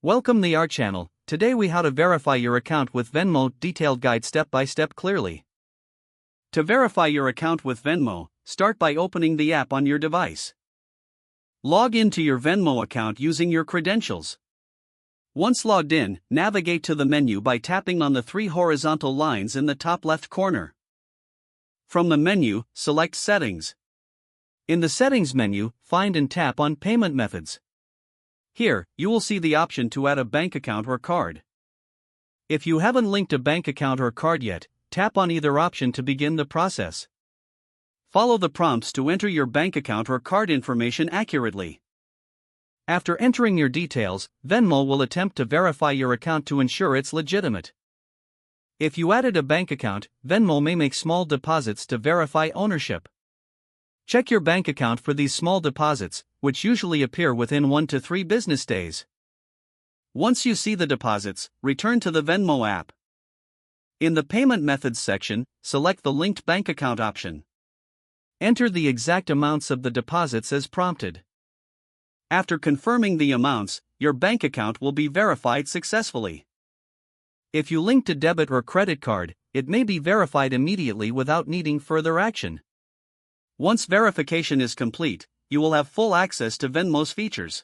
Welcome to our channel. Today we how to verify your account with Venmo detailed guide step by step clearly. To verify your account with Venmo, start by opening the app on your device. Log into your Venmo account using your credentials. Once logged in, navigate to the menu by tapping on the three horizontal lines in the top left corner. From the menu, select Settings. In the Settings menu, find and tap on Payment Methods. Here, you will see the option to add a bank account or card. If you haven't linked a bank account or card yet, tap on either option to begin the process. Follow the prompts to enter your bank account or card information accurately. After entering your details, Venmo will attempt to verify your account to ensure it's legitimate. If you added a bank account, Venmo may make small deposits to verify ownership. Check your bank account for these small deposits, which usually appear within 1 to 3 business days. Once you see the deposits, return to the Venmo app. In the Payment Methods section, select the Linked Bank Account option. Enter the exact amounts of the deposits as prompted. After confirming the amounts, your bank account will be verified successfully. If you linked a debit or credit card, it may be verified immediately without needing further action. Once verification is complete, you will have full access to Venmo's features.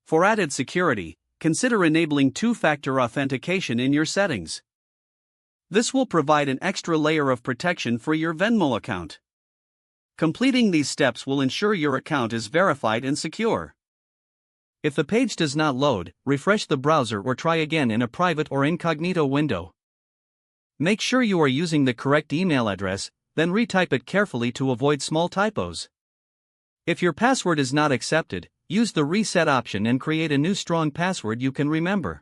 For added security, consider enabling two-factor authentication in your settings. This will provide an extra layer of protection for your Venmo account. Completing these steps will ensure your account is verified and secure. If the page does not load, refresh the browser or try again in a private or incognito window. Make sure you are using the correct email address, then retype it carefully to avoid small typos. If your password is not accepted, use the reset option and create a new strong password you can remember.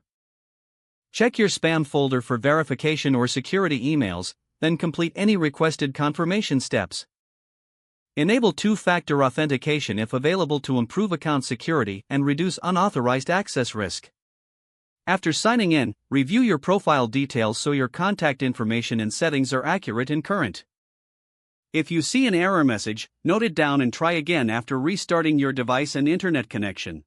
Check your spam folder for verification or security emails, then complete any requested confirmation steps. Enable two-factor authentication if available to improve account security and reduce unauthorized access risk. After signing in, review your profile details so your contact information and settings are accurate and current. If you see an error message, note it down and try again after restarting your device and internet connection.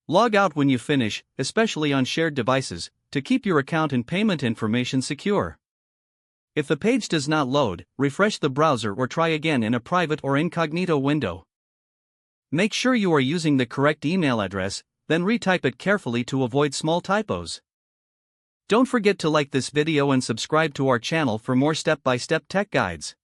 Log out when you finish, especially on shared devices, to keep your account and payment information secure. If the page does not load, refresh the browser or try again in a private or incognito window. Make sure you are using the correct email address, then retype it carefully to avoid small typos. Don't forget to like this video and subscribe to our channel for more step-by-step tech guides.